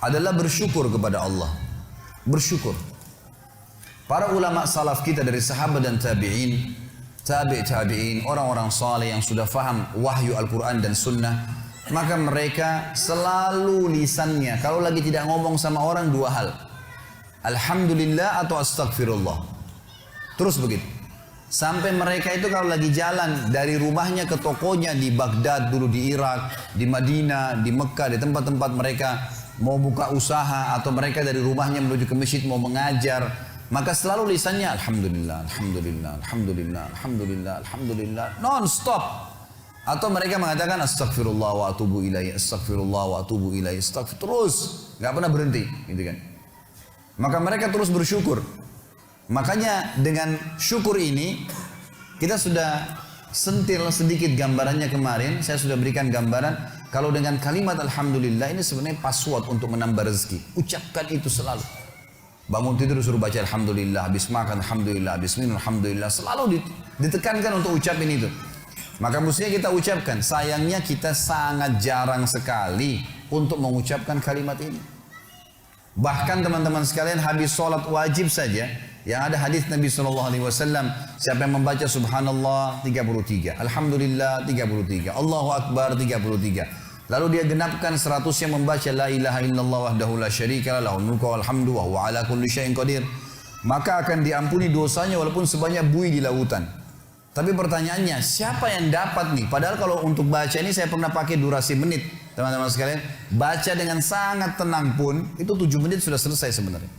adalah bersyukur kepada Allah. Bersyukur. Para ulama salaf kita dari sahabat dan tabi'in, tabi'in, orang-orang saleh yang sudah faham wahyu Al-Quran dan Sunnah, maka mereka selalu lisannya kalau lagi tidak ngomong sama orang dua hal, alhamdulillah atau astagfirullah. Terus begitu. Sampai mereka itu kalau lagi jalan dari rumahnya ke tokonya di Baghdad dulu, di Irak, di Madinah, di Mekah, di tempat-tempat mereka mau buka usaha, atau mereka dari rumahnya menuju ke masjid mau mengajar, maka selalu lisannya alhamdulillah, alhamdulillah, alhamdulillah, alhamdulillah, alhamdulillah, non-stop. Atau mereka mengatakan astagfirullah wa atubu ilaih, astagfirullah wa atubu ilaih, astagfirullah, terus nggak pernah berhenti, gitu kan. Maka mereka terus bersyukur. Makanya dengan syukur ini kita sudah sentil sedikit gambarannya kemarin. Saya sudah berikan gambaran kalau dengan kalimat alhamdulillah ini sebenarnya password untuk menambah rezeki. Ucapkan itu selalu. Bangun tidur suruh baca alhamdulillah, habis makan alhamdulillah, habis minum alhamdulillah, selalu ditekankan untuk ucapin itu. Maka mestinya kita ucapkan. Sayangnya kita sangat jarang sekali untuk mengucapkan kalimat ini. Bahkan teman-teman sekalian, habis sholat wajib saja, yang ada hadis Nabi SAW, siapa yang membaca subhanallah 33, alhamdulillah 33, Allahu Akbar 33, lalu dia genapkan 100 yang membaca la ilaha illallah wahdahu la syarika lahul mulku wal hamdu wa huwa ala kulli syai'in qadir, maka akan diampuni dosanya walaupun sebanyak buih di lautan. Tapi pertanyaannya, siapa yang dapat nih? Padahal kalau untuk baca ini saya pernah pakai durasi menit, teman-teman sekalian. Baca dengan sangat tenang pun itu 7 menit sudah selesai sebenarnya.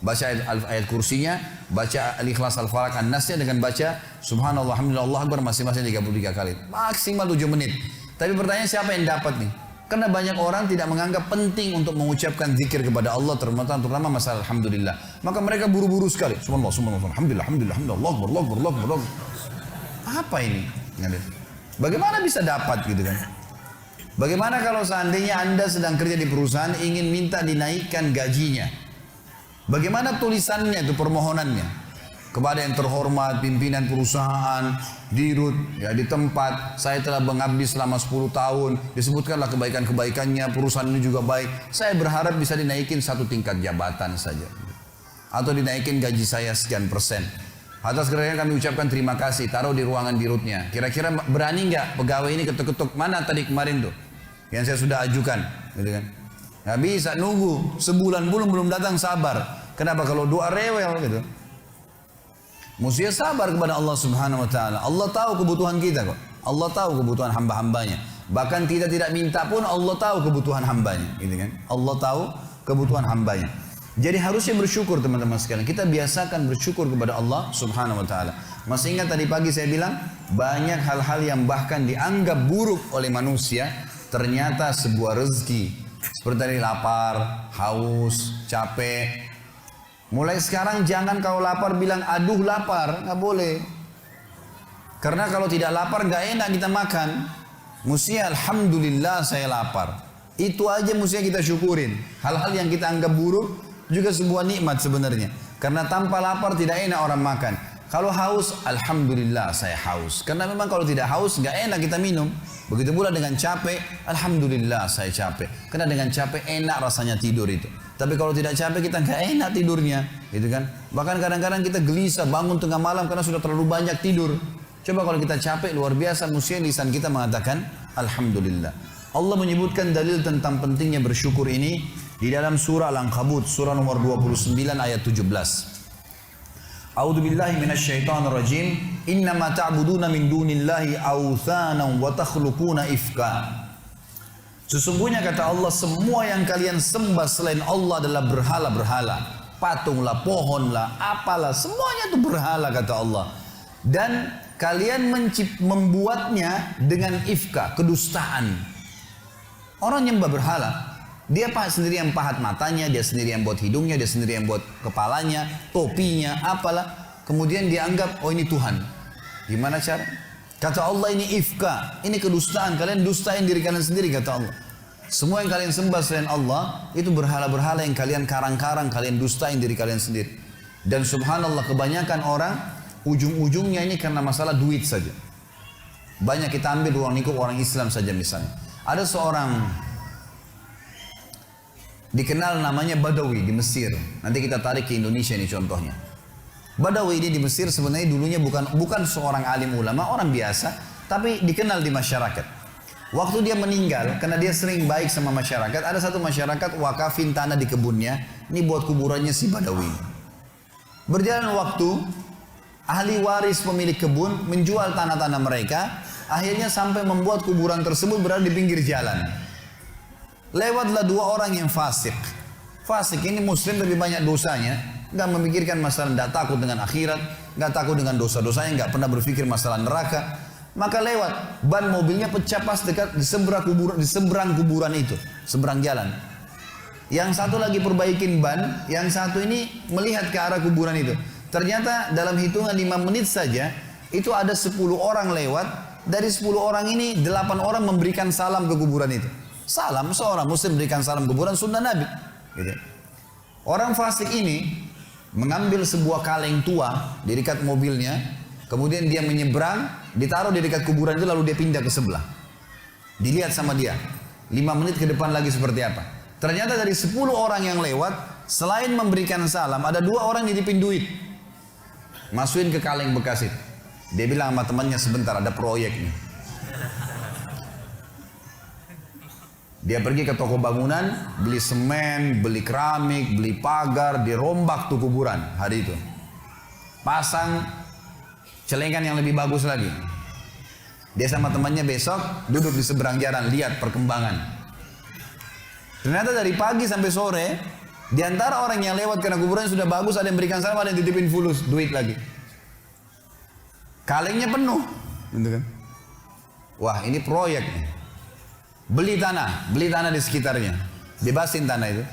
Baca ayat kursinya, baca al-ikhlas, al-falaq, an-nasnya, dengan baca subhanallah, alhamdulillah, Allah akbar masing-masing 33 kali. Maksimal 7 menit. Tapi pertanyaan, siapa yang dapat nih? Karena banyak orang tidak menganggap penting untuk mengucapkan zikir kepada Allah, terutama masalah alhamdulillah. Maka mereka buru-buru sekali. Subhanallah, subhanallah, alhamdulillah, alhamdulillah, alhamdulillah, Allah akbar, Allah akbar, Allah akbar, Allah akbar. Apa ini? Bagaimana bisa dapat gitu kan? Bagaimana kalau seandainya Anda sedang kerja di perusahaan ingin minta dinaikkan gajinya? Bagaimana tulisannya itu, permohonannya? Kepada yang terhormat, pimpinan perusahaan, dirut, ya di tempat, saya telah mengabdi selama 10 tahun, disebutkanlah kebaikan-kebaikannya, perusahaan ini juga baik. Saya berharap bisa dinaikin 1 tingkat jabatan saja. Atau dinaikin gaji saya sekian persen. Atas kerana kami ucapkan terima kasih, taruh di ruangan dirutnya. Kira-kira berani nggak pegawai ini ketuk-ketuk, mana tadi kemarin tuh yang saya sudah ajukan, gitu kan? Nggak bisa nunggu sebulan belum datang, sabar. Kenapa? Kalau doa rewel gitu. Mestinya sabar kepada Allah Subhanahu Wa Taala. Allah tahu kebutuhan kita kok. Allah tahu kebutuhan hamba-hambanya. Bahkan kita tidak minta pun Allah tahu kebutuhan hambanya, gitu kan? Allah tahu kebutuhan hambanya. Jadi harusnya bersyukur teman-teman sekalian. Kita biasakan bersyukur kepada Allah Subhanahu Wa Taala. Masih ingat tadi pagi saya bilang banyak hal-hal yang bahkan dianggap buruk oleh manusia, ternyata sebuah rezeki. Seperti tadi lapar, haus, capek. Mulai sekarang jangan kalau lapar bilang aduh lapar, nggak boleh. Karena kalau tidak lapar nggak enak kita makan. Mestinya alhamdulillah saya lapar. Itu aja mestinya kita syukurin. Hal-hal yang kita anggap buruk juga sebuah nikmat sebenarnya. Karena tanpa lapar tidak enak orang makan. Kalau haus, alhamdulillah saya haus. Karena memang kalau tidak haus nggak enak kita minum. Begitu pula dengan capek, alhamdulillah saya capek. Karena dengan capek enak rasanya tidur itu. Tapi kalau tidak capek kita nggak enak tidurnya, gitu kan? Bahkan kadang-kadang kita gelisah bangun tengah malam karena sudah terlalu banyak tidur. Coba kalau kita capek luar biasa, mestinya lisan kita mengatakan alhamdulillah. Allah menyebutkan dalil tentang pentingnya bersyukur ini di dalam surah Al-Ankabut, surah nomor 29 ayat 17. A'udzu billahi minasyaitonir rajim. Innama ta'buduna min dunillahi awthanan wa takhluquna ifka. Sesungguhnya kata Allah, semua yang kalian sembah selain Allah adalah berhala-berhala. Patunglah, pohonlah, apalah, semuanya itu berhala kata Allah. Dan kalian membuatnya dengan ifka, kedustaan. Orang yang berhala, dia sendiri yang pahat matanya, dia sendiri yang buat hidungnya, dia sendiri yang buat kepalanya, topinya, apalah. Kemudian dia anggap, oh ini Tuhan. Gimana cara? Kata Allah ini ifka, ini kedustaan. Kalian dustain diri kalian sendiri kata Allah. Semua yang kalian sembah selain Allah, itu berhala-berhala yang kalian karang-karang, kalian dustain diri kalian sendiri. Dan subhanallah kebanyakan orang, ujung-ujungnya ini karena masalah duit saja. Banyak kita ambil ruang lingkup orang Islam saja misalnya. Ada seorang dikenal namanya Badawi di Mesir. Nanti kita tarik ke Indonesia ini contohnya. Badawi ini di Mesir sebenarnya dulunya bukan seorang alim ulama, orang biasa, tapi dikenal di masyarakat. Waktu dia meninggal, karena dia sering baik sama masyarakat, ada satu masyarakat wakafin tanah di kebunnya, ini buat kuburannya si Badawi. Berjalan waktu, ahli waris pemilik kebun menjual tanah-tanah mereka, akhirnya sampai membuat kuburan tersebut berada di pinggir jalan. Lewatlah dua orang yang fasik. Fasik ini muslim lebih banyak dosanya, nggak memikirkan masalah, nggak takut dengan akhirat, nggak takut dengan dosa-dosanya, nggak pernah berpikir masalah neraka. Maka lewat, ban mobilnya pecah pas dekat di seberang kuburan itu, seberang jalan. Yang satu lagi perbaikin ban, yang satu ini melihat ke arah kuburan itu. Ternyata dalam hitungan 5 menit saja, itu ada 10 orang lewat. Dari 10 orang ini, 8 orang memberikan salam ke kuburan itu. Salam, seorang muslim berikan salam ke kuburan sunnah Nabi. Gitu. Orang fasik ini mengambil sebuah kaleng tua di dekat mobilnya. Kemudian dia menyeberang, ditaruh di dekat kuburan itu, lalu dia pindah ke sebelah. Dilihat sama dia. 5 menit ke depan lagi seperti apa. Ternyata dari 10 orang yang lewat, selain memberikan salam, ada 2 orang nitipin duit. Masukin ke kaleng bekas itu. Dia bilang sama temannya, sebentar ada proyek nih. Dia pergi ke toko bangunan, beli semen, beli keramik, beli pagar, dirombak tuh kuburan hari itu. Pasang celengan yang lebih bagus lagi. Dia sama temannya besok duduk di seberang jalan, lihat perkembangan. Ternyata dari pagi sampai sore, di antara orang yang lewat karena kuburannya sudah bagus, ada yang berikan salam, ada yang titipin fulus, duit lagi. Kalengnya penuh, gitu kan? Wah, ini proyek nih. Beli tanah di sekitarnya, bebasin tanah itu,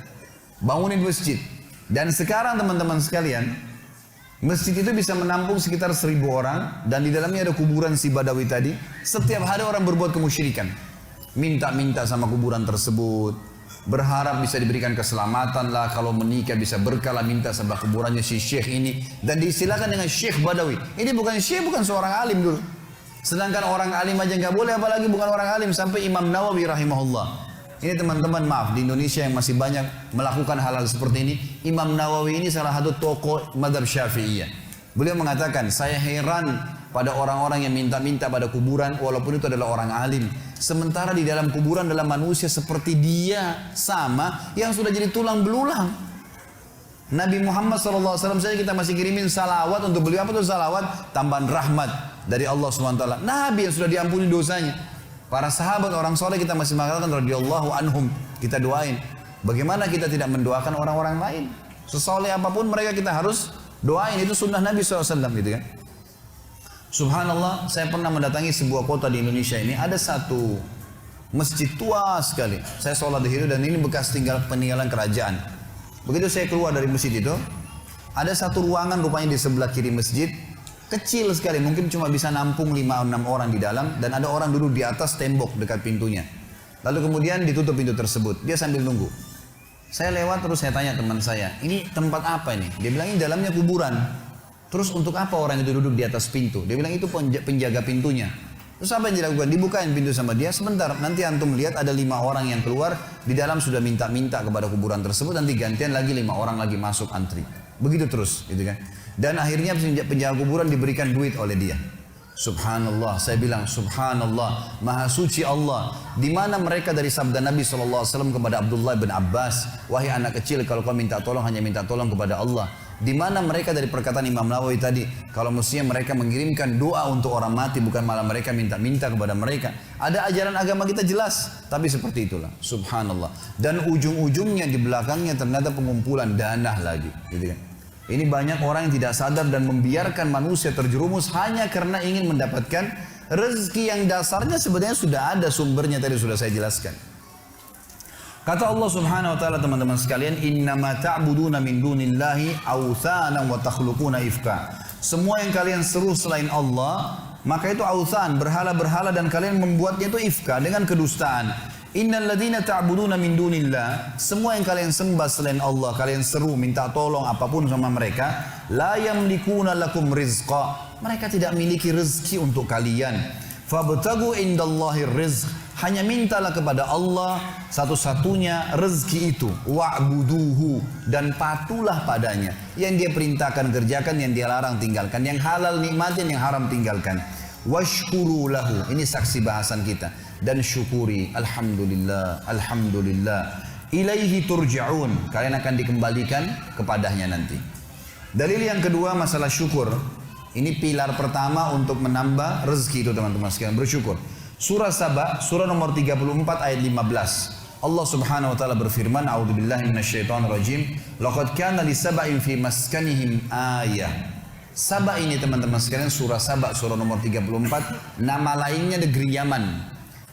bangunin masjid. Dan sekarang teman-teman sekalian, masjid itu bisa menampung sekitar 1000 orang, dan di dalamnya ada kuburan si Badawi tadi. Setiap hari orang berbuat kemusyrikan, minta-minta sama kuburan tersebut, berharap bisa diberikan keselamatan lah, kalau menikah bisa berkah lah, minta sama kuburannya si syekh ini, dan diistilahkan dengan Syekh Badawi. Ini bukan syekh, bukan seorang alim dulu. Sedangkan orang alim aja nggak boleh, apalagi bukan orang alim. Sampai Imam Nawawi rahimahullah. Ini teman-teman, maaf, di Indonesia yang masih banyak melakukan hal-hal seperti ini. Imam Nawawi ini salah satu tokoh madhab Syafi'iyah. Beliau mengatakan, saya heran pada orang-orang yang minta-minta pada kuburan walaupun itu adalah orang alim. Sementara di dalam kuburan adalah manusia seperti dia sama yang sudah jadi tulang belulang. Nabi Muhammad SAW saja kita masih kirimin salawat untuk beliau. Apa itu salawat? Tambahan rahmat dari Allah SWT. Nabi yang sudah diampuni dosanya. Para sahabat orang soleh kita masih mengatakan radhiyallahu anhum, kita doain. Bagaimana kita tidak mendoakan orang-orang lain? Sesoleh apapun mereka kita harus doain. Itu sunnah Nabi SAW gitu kan. Subhanallah, saya pernah mendatangi sebuah kota di Indonesia ini. Ada satu masjid tua sekali. Saya sholat di situ dan ini bekas peninggalan kerajaan. Begitu saya keluar dari masjid itu, ada satu ruangan rupanya di sebelah kiri masjid. Kecil sekali, mungkin cuma bisa nampung 5-6 orang di dalam, dan ada orang duduk di atas tembok dekat pintunya. Lalu kemudian ditutup pintu tersebut, dia sambil nunggu. Saya lewat terus saya tanya teman saya, ini tempat apa ini? Dia bilang ini dalamnya kuburan. Terus untuk apa orang itu duduk di atas pintu? Dia bilang itu penjaga pintunya. Terus apa yang dilakukan? Dibukain pintu sama dia, sebentar nanti antum lihat ada 5 orang yang keluar, di dalam sudah minta-minta kepada kuburan tersebut, nanti gantian lagi 5 orang lagi masuk antri. Begitu terus, gitu kan? Dan akhirnya penjaga kuburan diberikan duit oleh dia. Subhanallah, saya bilang subhanallah, maha suci Allah. Di mana mereka dari sabda Nabi SAW kepada Abdullah bin Abbas, wahai anak kecil, kalau kau minta tolong hanya minta tolong kepada Allah. Di mana mereka dari perkataan Imam Nawawi tadi, kalau mestinya mereka mengirimkan doa untuk orang mati, bukan malah mereka minta-minta kepada mereka. Ada ajaran agama kita jelas, tapi seperti itulah. Subhanallah. Dan ujung-ujungnya di belakangnya ternyata pengumpulan dana lagi, gitu kan. Ini banyak orang yang tidak sadar dan membiarkan manusia terjerumus hanya karena ingin mendapatkan rezeki yang dasarnya sebenarnya sudah ada sumbernya, tadi sudah saya jelaskan. Kata Allah Subhanahu wa taala, teman-teman sekalian, innama ta'buduna min dunillahi awthanan wa takhluquna ifka. Semua yang kalian seru selain Allah, maka itu awthan, berhala-berhala, dan kalian membuatnya itu ifka dengan kedustaan. Innal ladzina ta'buduna min dunillah, semua yang kalian sembah selain Allah, kalian seru minta tolong apapun sama mereka, la yamlikuna lakum rizqa, mereka tidak memiliki rezeki untuk kalian. Fabtagu indallahir rizq. Hanya mintalah kepada Allah satu-satunya rezeki itu. Wa'buduhu. Dan patulah padanya. Yang dia perintahkan kerjakan, yang dia larang tinggalkan. Yang halal nikmatin, yang haram tinggalkan. Washkuru lahu. Ini saksi bahasan kita. Dan syukuri. Alhamdulillah. Alhamdulillah. Ilaihi turja'un. Kalian akan dikembalikan kepadanya nanti. Dalil yang kedua masalah syukur. Ini pilar pertama untuk menambah rezeki itu teman-teman sekalian. Bersyukur. Surah Saba, surah nomor 34 ayat 15. Allah Subhanahu wa taala berfirman, A'udzubillahi minasyaitonirrajim. Laqad kana li saba'in fi maskanihim ayah. Saba ini teman-teman sekalian, surah Saba, surah nomor 34, nama lainnya negeri Yaman.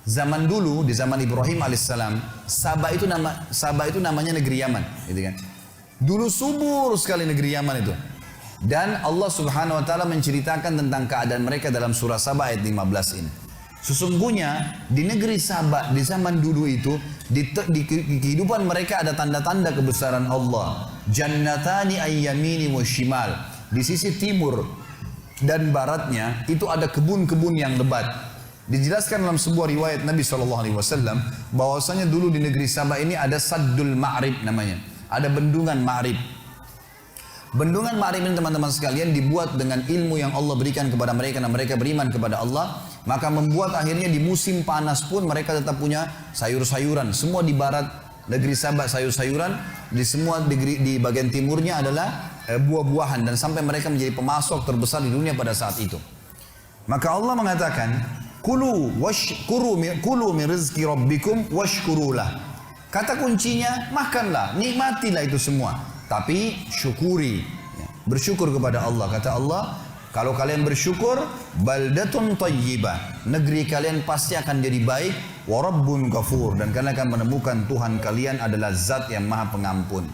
Zaman dulu di zaman Ibrahim alaihissalam, Saba itu namanya negeri Yaman, gitu kan. Dulu subur sekali negeri Yaman itu. Dan Allah Subhanahu wa taala menceritakan tentang keadaan mereka dalam surah Saba ayat 15 ini. Sesungguhnya di negeri Saba di zaman dulu itu di kehidupan mereka ada tanda-tanda kebesaran Allah. Jannatani ayyamini wa shimal. Di sisi timur dan baratnya itu ada kebun-kebun yang lebat. Dijelaskan dalam sebuah riwayat Nabi SAW bahwasanya dulu di negeri Saba ini ada Saddul Ma'rib namanya. Ada bendungan Ma'rib. Bendungan Ma'rib ini teman-teman sekalian dibuat dengan ilmu yang Allah berikan kepada mereka dan mereka beriman kepada Allah, maka membuat akhirnya di musim panas pun mereka tetap punya sayur-sayuran. Semua di barat negeri Sabah sayur-sayuran, di bagian timurnya adalah buah-buahan dan sampai mereka menjadi pemasok terbesar di dunia pada saat itu. Maka Allah mengatakan, kulu min rizki rabbikum washkurulah. Kata kuncinya makanlah, nikmatilah itu semua. Tapi syukuri, bersyukur kepada Allah. Kata Allah, kalau kalian bersyukur, baldatun tayyibah, negeri kalian pasti akan jadi baik. Wa rabbun ghafur, dan kalian akan menemukan Tuhan kalian adalah zat yang maha pengampun.